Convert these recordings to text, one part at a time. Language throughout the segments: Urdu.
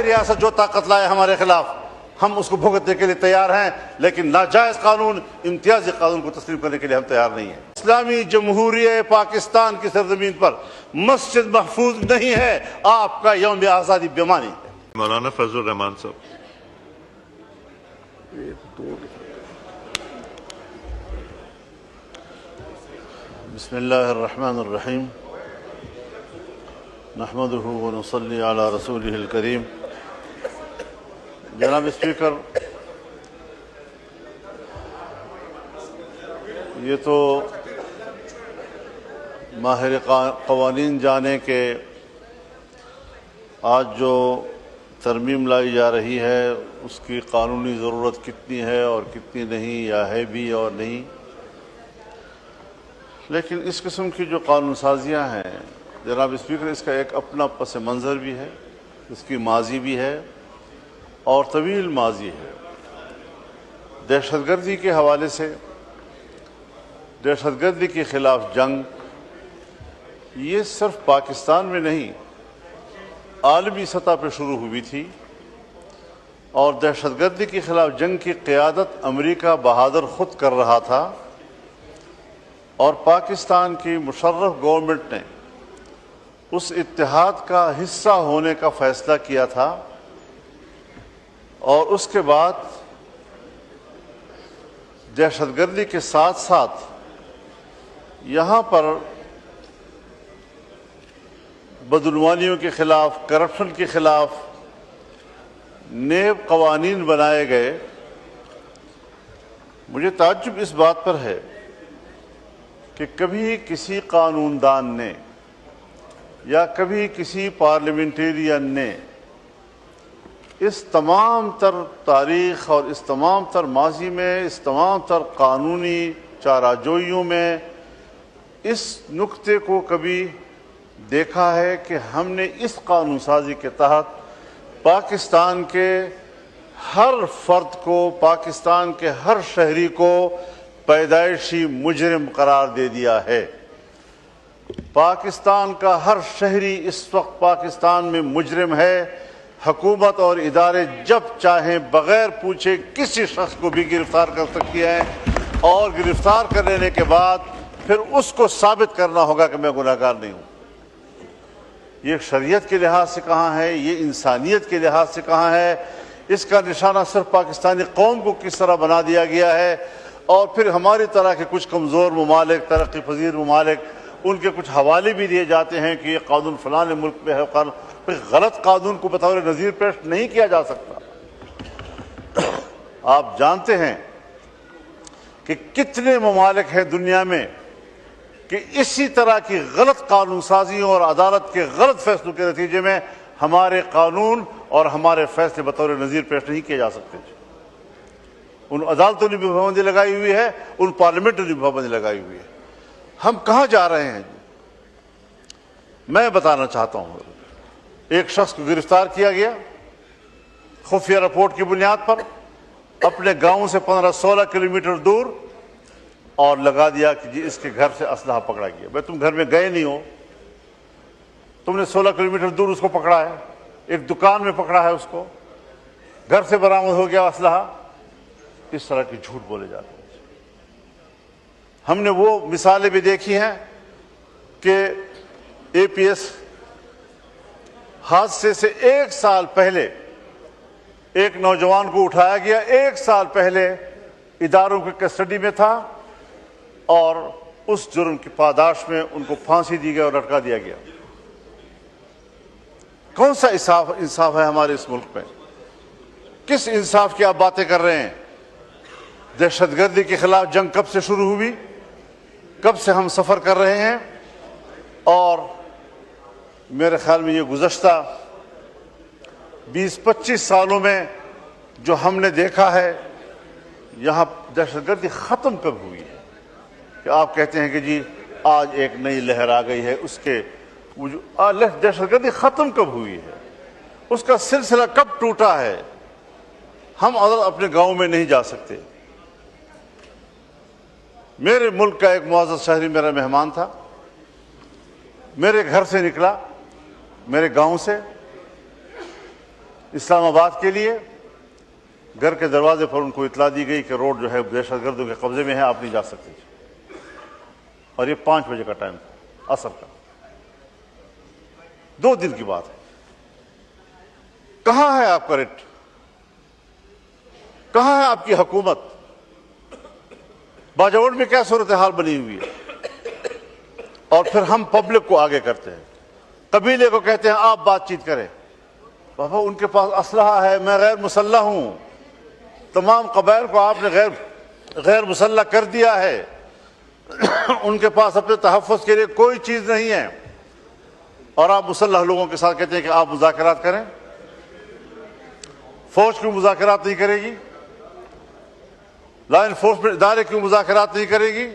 ریاست جو طاقت لائے ہمارے خلاف ہم اس کو بھگتنے کے لیے تیار ہیں، لیکن ناجائز قانون، امتیازی قانون کو تسلیم کرنے کے لیے ہم تیار نہیں ہیں۔ اسلامی جمہوریہ پاکستان کی سرزمین پر مسجد محفوظ نہیں ہے، آپ کا یوم آزادی بے معنی ہے۔ مولانا فضل الرحمان صاحب۔ بسم اللہ الرحمن الرحیم، نحمدہ ونصلی علی رسولہ الکریم۔ جناب اسپیکر، یہ تو ماہر قوانین جانے کہ آج جو ترمیم لائی جا رہی ہے اس کی قانونی ضرورت کتنی ہے اور کتنی نہیں، یا ہے بھی اور نہیں، لیکن اس قسم کی جو قانون سازیاں ہیں جناب اسپیکر، اس کا ایک اپنا پس منظر بھی ہے، اس کی ماضی بھی ہے اور طویل ماضی ہے۔ دہشت گردی کے حوالے سے، دہشت گردی کے خلاف جنگ یہ صرف پاکستان میں نہیں، عالمی سطح پہ شروع ہوئی تھی، اور دہشت گردی کے خلاف جنگ کی قیادت امریکہ بہادر خود کر رہا تھا، اور پاکستان کی مشرف گورنمنٹ نے اس اتحاد کا حصہ ہونے کا فیصلہ کیا تھا، اور اس کے بعد دہشت گردی کے ساتھ ساتھ یہاں پر بدعنوانیوں کے خلاف، کرپشن کے خلاف نیب قوانین بنائے گئے۔ مجھے تعجب اس بات پر ہے کہ کبھی کسی قانون دان نے یا کبھی کسی پارلیمنٹیرین نے اس تمام تر تاریخ اور اس تمام تر ماضی میں، اس تمام تر قانونی چارہ-جوئیوں میں اس نقطے کو کبھی دیکھا ہے کہ ہم نے اس قانون سازی کے تحت پاکستان کے ہر فرد کو، پاکستان کے ہر شہری کو پیدائشی مجرم قرار دے دیا ہے۔ پاکستان کا ہر شہری اس وقت پاکستان میں مجرم ہے۔ حکومت اور ادارے جب چاہیں بغیر پوچھے کسی شخص کو بھی گرفتار کر سکتی ہیں، اور گرفتار کر لینے کے بعد پھر اس کو ثابت کرنا ہوگا کہ میں گناہ گار نہیں ہوں۔ یہ شریعت کے لحاظ سے کہاں ہے، یہ انسانیت کے لحاظ سے کہاں ہے؟ اس کا نشانہ صرف پاکستانی قوم کو کس طرح بنا دیا گیا ہے، اور پھر ہماری طرح کے کچھ کمزور ممالک، ترقی پذیر ممالک، ان کے کچھ حوالے بھی دیے جاتے ہیں کہ یہ قانون فلاں ملک میں ہے، غلط قانون کو بطور نظیر پیش نہیں کیا جا سکتا۔ آپ جانتے ہیں کہ کتنے ممالک ہیں دنیا میں کہ اسی طرح کی غلط قانون سازیوں اور عدالت کے غلط فیصلوں کے نتیجے میں ہمارے قانون اور ہمارے فیصلے بطور نظیر پیش نہیں کیے جا سکتے۔ ان عدالتوں نے بھی پابندی لگائی ہوئی ہے، ان پارلیمنٹوں نے بھی پابندی لگائی ہوئی ہے۔ ہم کہاں جا رہے ہیں؟ میں بتانا چاہتا ہوں، ایک شخص کو گرفتار کیا گیا خفیہ رپورٹ کی بنیاد پر، اپنے گاؤں سے 15-16 کلومیٹر دور، اور لگا دیا کہ جی اس کے گھر سے اسلحہ پکڑا گیا۔ بھائی تم گھر میں گئے نہیں ہو، تم نے 16 کلومیٹر دور اس کو پکڑا ہے، ایک دکان میں پکڑا ہے اس کو، گھر سے برآمد ہو گیا اسلحہ۔ اس طرح کی جھوٹ بولے جاتے ہیں۔ ہم نے وہ مثالیں بھی دیکھی ہیں کہ اے پی ایس حادثے سے 1 سال پہلے ایک نوجوان کو اٹھایا گیا، 1 سال پہلے اداروں کی کسٹڈی میں تھا، اور اس جرم کی پاداش میں ان کو پھانسی دی گئی اور لٹکا دیا گیا۔ کون سا انصاف ہے ہمارے اس ملک میں؟ کس انصاف کی آپ باتیں کر رہے ہیں؟ دہشت گردی کے خلاف جنگ کب سے شروع ہوئی، کب سے ہم سفر کر رہے ہیں، اور میرے خیال میں یہ گزشتہ 20-25 سالوں میں جو ہم نے دیکھا ہے، یہاں دہشت گردی ختم کب ہوئی ہے؟ کہ آپ کہتے ہیں کہ جی آج ایک نئی لہر آ گئی ہے، اس کے دہشت گردی ختم کب ہوئی ہے؟ اس کا سلسلہ کب ٹوٹا ہے؟ ہم اپنے گاؤں میں نہیں جا سکتے۔ میرے ملک کا ایک معزز شہری میرا مہمان تھا، میرے گھر سے نکلا، میرے گاؤں سے، اسلام آباد کے لیے گھر کے دروازے پر ان کو اطلاع دی گئی کہ روڈ جو ہے دہشت گردوں کے قبضے میں ہے، آپ نہیں جا سکتے، اور یہ 5 بجے کا ٹائم تھا، عصر کا، 2 دن کی بات ہے۔ کہاں ہے آپ کا رٹ؟ کہاں ہے آپ کی حکومت؟ باجوڑ میں کیا صورتحال بنی ہوئی ہے؟ اور پھر ہم پبلک کو آگے کرتے ہیں، قبیلے کو کہتے ہیں آپ بات چیت کریں۔ بابا ان کے پاس اسلحہ ہے، میں غیر مسلح ہوں، تمام قبائل کو آپ نے غیر مسلح کر دیا ہے، ان کے پاس اپنے تحفظ کے لیے کوئی چیز نہیں ہے، اور آپ مسلح لوگوں کے ساتھ کہتے ہیں کہ آپ مذاکرات کریں۔ فوج کیوں مذاکرات نہیں کرے گی؟ لا انفورسمنٹ ادارے کیوں مذاکرات نہیں کرے گی؟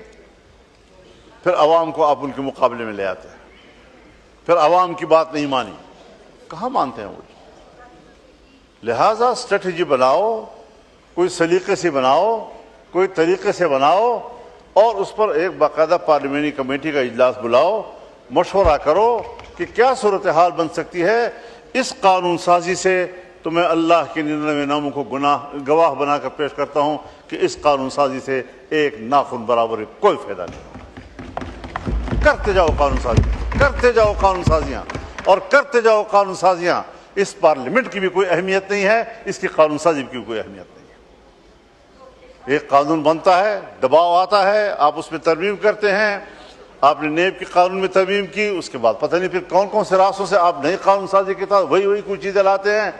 پھر عوام کو آپ ان کے مقابلے میں لے آتے ہیں، پھر عوام کی بات نہیں مانی، کہاں مانتے ہیں وہ؟ لہذا اسٹریٹجی بناؤ، کوئی سلیقے سے بناؤ، کوئی طریقے سے بناؤ، اور اس پر ایک باقاعدہ پارلیمانی کمیٹی کا اجلاس بلاؤ، مشورہ کرو کہ کیا صورتحال بن سکتی ہے۔ اس قانون سازی سے تو میں اللہ کے 99 ناموں کو گواہ بنا کر پیش کرتا ہوں کہ اس قانون سازی سے ایک ناخن برابر کوئی فائدہ نہیں۔ کرتے جاؤ قانون سازی، کرتے جاؤ قانون سازیاں، اور کرتے جاؤ قانون سازیاں۔ اس پارلیمنٹ کی بھی کوئی اہمیت نہیں ہے، اس کی قانون سازی کی کوئی اہمیت نہیں ہے۔ ایک قانون بنتا ہے، دباؤ آتا ہے، آپ اس میں ترمیم کرتے ہیں، آپ نے نیب کے قانون میں ترمیم کی، اس کے بعد پتہ نہیں پھر کون کون سے راستوں سے آپ نئی قانون سازی کے تحت وہی کوئی چیزیں لاتے ہیں۔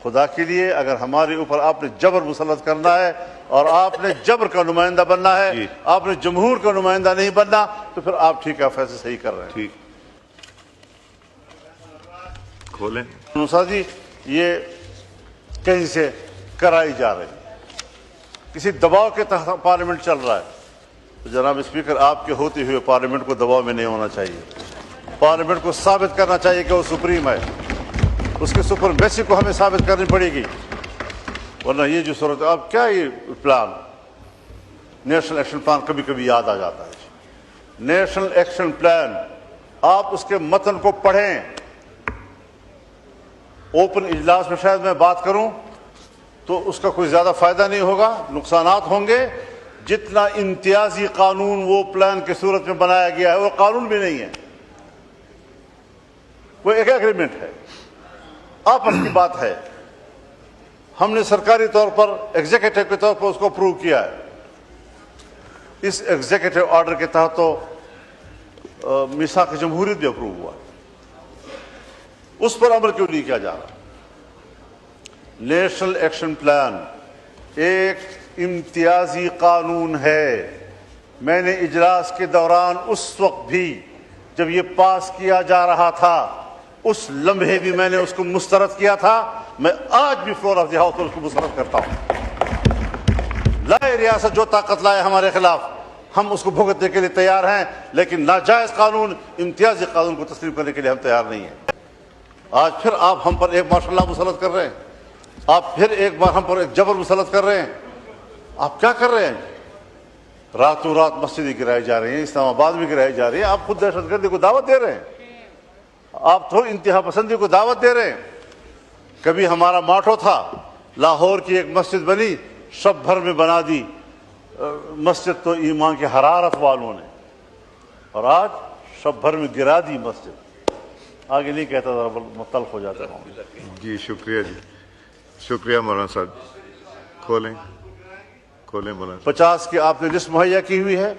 خدا کے لیے اگر ہمارے اوپر آپ نے جبر مسلط کرنا ہے اور آپ نے جبر کا نمائندہ بننا ہے، آپ نے جمہور کا نمائندہ نہیں بننا، تو پھر آپ ٹھیک ہے، فیصلے صحیح کر رہے ہیں۔ ٹھیک کھولیں۔ قانون سازی یہ کہیں سے کرائی جا رہی ہے، کسی دباؤ کے تحت پارلیمنٹ چل رہا ہے۔ تو جناب اسپیکر، آپ کے ہوتے ہوئے پارلیمنٹ کو دباؤ میں نہیں ہونا چاہیے۔ پارلیمنٹ کو ثابت کرنا چاہیے کہ وہ سپریم ہے، اس کے سپرمیسی کو ہمیں ثابت کرنی پڑے گی، ورنہ یہ جو صورت ہے، اب کیا یہ پلان، نیشنل ایکشن پلان کبھی کبھی یاد آ جاتا ہے۔ نیشنل ایکشن پلان، آپ اس کے متن کو پڑھیں۔ اوپن اجلاس میں شاید میں بات کروں تو اس کا کوئی زیادہ فائدہ نہیں ہوگا، نقصانات ہوں گے، جتنا امتیازی قانون وہ پلان کی صورت میں بنایا گیا ہے وہ قانون بھی نہیں ہے، وہ ایک ایگریمنٹ ہے، آپس کی بات ہے۔ ہم نے سرکاری طور پر ایگزیکٹو کے طور پر اس کو اپروو کیا ہے، اس ایگزیکٹو آرڈر کے تحت تو میثاق جمہوریت بھی اپروو ہوا، اس پر عمل کیوں نہیں کیا جا رہا؟ نیشنل ایکشن پلان ایک امتیازی قانون ہے۔ میں نے اجلاس کے دوران اس وقت بھی جب یہ پاس کیا جا رہا تھا، اس لمحے بھی میں نے اس کو مسترد کیا تھا، میں آج بھی فلور آف دی ہاؤس پر اس کو مسترد کرتا ہوں۔ لائے ریاست جو طاقت لائے ہمارے خلاف، ہم اس کو بھگتنے کے لیے تیار ہیں، لیکن ناجائز قانون، امتیازی قانون کو تسلیم کرنے کے لیے ہم تیار نہیں ہیں۔ آج پھر آپ ہم پر ایک ماشاء اللہ مسلط کر رہے ہیں، آپ پھر ایک بار ہم پر ایک جبر مسلط کر رہے ہیں۔ آپ کیا کر رہے ہیں؟ راتوں رات مسجدیں گرائی جا رہی ہیں، اسلام آباد میں گرائی جا رہی ہیں، آپ خود دہشت گردی کو دعوت دے رہے ہیں، آپ تو انتہا پسندی کو دعوت دے رہے ہیں۔ کبھی ہمارا ماٹو تھا، لاہور کی ایک مسجد بنی، شب بھر میں بنا دی مسجد تو ایمان کی حرارت والوں نے، اور آج شب بھر میں گرا دی مسجد۔ آگے نہیں کہتا ذرا مختلف ہو جاتا ہوں۔ جی شکریہ، جی شکریہ مولانا صاحب، کھولیں مولانا۔ 50 کی آپ نے لسٹ مہیا کی ہوئی ہے۔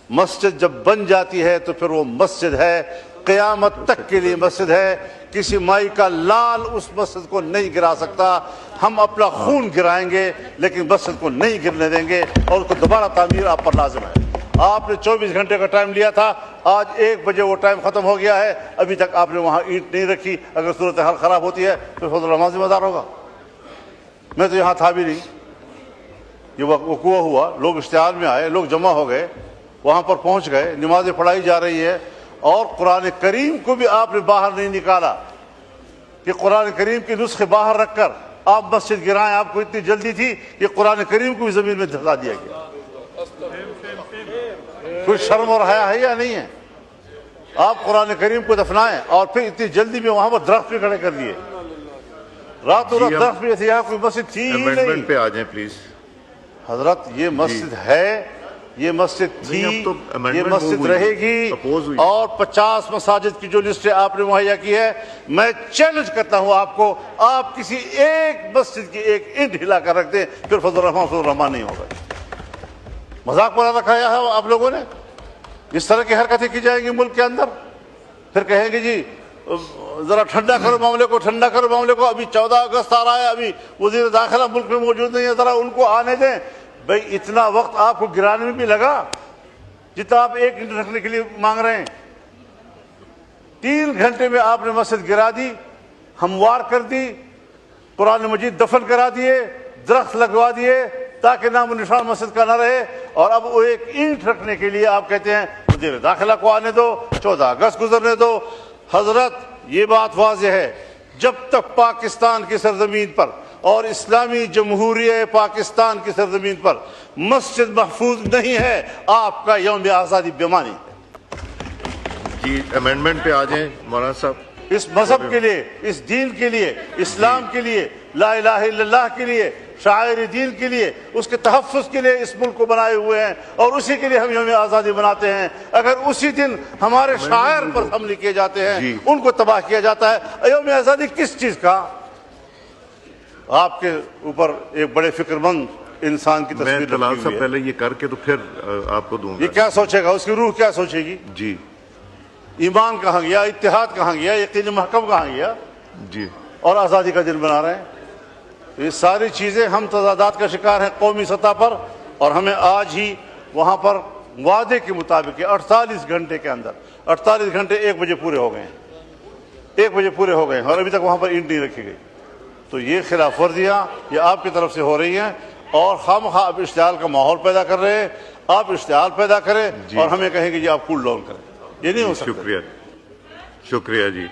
مسجد جب بن جاتی ہے تو پھر وہ مسجد ہے، قیامت تک کے لیے مسجد ہے، کسی مائی کا لال اس مسجد کو نہیں گرا سکتا۔ ہم اپنا خون گرائیں گے لیکن مسجد کو نہیں گرنے دیں گے، اور اس کو دوبارہ تعمیر آپ پر لازم ہے۔ آپ نے 24 گھنٹے کا ٹائم لیا تھا، آج 1 بجے وہ ٹائم ختم ہو گیا ہے، ابھی تک آپ نے وہاں اینٹ نہیں رکھی۔ اگر صورتحال خراب ہوتی ہے تو فضل الرحمان ذمہ دار ہوگا۔ میں تو یہاں تھا بھی نہیں، یہ وقوع ہوا، لوگ اشتعال میں آئے، لوگ جمع ہو گئے، وہاں پر پہنچ گئے، نمازیں پڑھائی جا رہی ہے، اور قرآن کریم کو بھی آپ نے باہر نہیں نکالا کہ قرآن کریم کے نسخے باہر رکھ کر آپ مسجد گرائیں۔ آپ کو اتنی جلدی تھی کہ قرآن کریم کو بھی زمین میں دھسا دیا گیا۔ کوئی شرم اور حیا ہے یا نہیں ہے؟ آپ قرآن کریم کو دفنائیں اور پھر اتنی جلدی میں وہاں پر درخت بھی کھڑے کر دیے۔ راتوں رات درخت بھی ایسے، یہاں کوئی مسجد تھی ہی نہیں. امینڈمنٹ پہ آ جائیں پلیز. حضرت یہ مسجد ہے، یہ مسجد تھی، اب تو یہ amendment مسجد ہوئی، رہے گی، اپوز ہوئی. اور 50 مساجد کی جو لسٹ آپ نے مہیا کی ہے، میں چیلنج کرتا ہوں آپ کو، آپ کسی ایک مسجد کی ایک اینٹ ہلا کر رکھ دیں، پھر فضل الرحمان نہیں ہوگا. مذاق بنا رکھا ہے آپ لوگوں نے. اس طرح کی حرکتیں کی جائیں گی ملک کے اندر، پھر کہیں گے جی ذرا ٹھنڈا کرو معاملے کو، ٹھنڈا کرو معاملے کو. ابھی 14 اگست آ رہا ہے، ابھی وزیر داخلہ ملک میں موجود نہیں ہے، ذرا ان کو آنے دیں. بھائی اتنا وقت آپ کو گرانے میں بھی لگا جتنا آپ ایک گھنٹے رکھنے کے لیے مانگ رہے ہیں. 3 گھنٹے میں آپ نے مسجد گرا دی، ہموار کر دی، قرآن مجید دفن کرا دیے، درخت لگوا دیے تاکہ نام و نشان مسجد کا نہ رہے. اور اب وہ ایک اینٹ رکھنے کے لیے آپ کہتے ہیں وزیر داخلہ کو آنے دو، 14 اگست گزرنے دو. حضرت یہ بات واضح ہے، جب تک پاکستان کی سرزمین پر اور اسلامی جمہوریہ پاکستان کی سرزمین پر مسجد محفوظ نہیں ہے، آپ کا یوم آزادی بیمانی ہے. جی امینڈمنٹ پہ آ جائیں مولانا صاحب. اس مذہب کے لیے، اس دین کے لیے، اسلام کے لیے، لا الہ الا اللہ کے لیے، شاعر دین کے لیے، اس کے تحفظ کے لیے اس ملک کو بنائے ہوئے ہیں، اور اسی کے لیے ہم یوم آزادی مناتے ہیں. اگر اسی دن ہمارے شاعر پر حملے کیے جاتے ہیں، ان کو تباہ کیا جاتا ہے، یوم آزادی کس چیز کا؟ آپ کے اوپر ایک بڑے فکر مند انسان کی میں تصویر طلال رکھی صاحب ہوئی ہے. پہلے یہ کر کے تو پھر آپ کو دوں گا. یہ کیا سوچے گا؟ اس کی روح کیا سوچے گی؟ جی ایمان کہاں گیا؟ اتحاد کہاں گیا؟ یقین محکم کہاں گیا؟ جی اور آزادی کا دن بنا رہے ہیں. یہ ساری چیزیں ہم تضادات کا شکار ہیں قومی سطح پر، اور ہمیں آج ہی وہاں پر وعدے کے مطابق 48 گھنٹے کے اندر 48 گھنٹے 1 بجے پورے ہو گئے ہیں، 1 بجے پورے ہو گئے ہیں، اور ابھی تک وہاں پر اینٹ نہیں رکھی گئی. تو یہ خلاف ورزیاں یہ آپ کی طرف سے ہو رہی ہیں، اور خواہ آپ اشتعال کا ماحول پیدا کر رہے ہیں. آپ اشتعال پیدا کریں اور ہمیں کہیں کہ جی آپ کول ڈاؤن کریں. یہ نہیں ہو سکتا. شکریہ جی.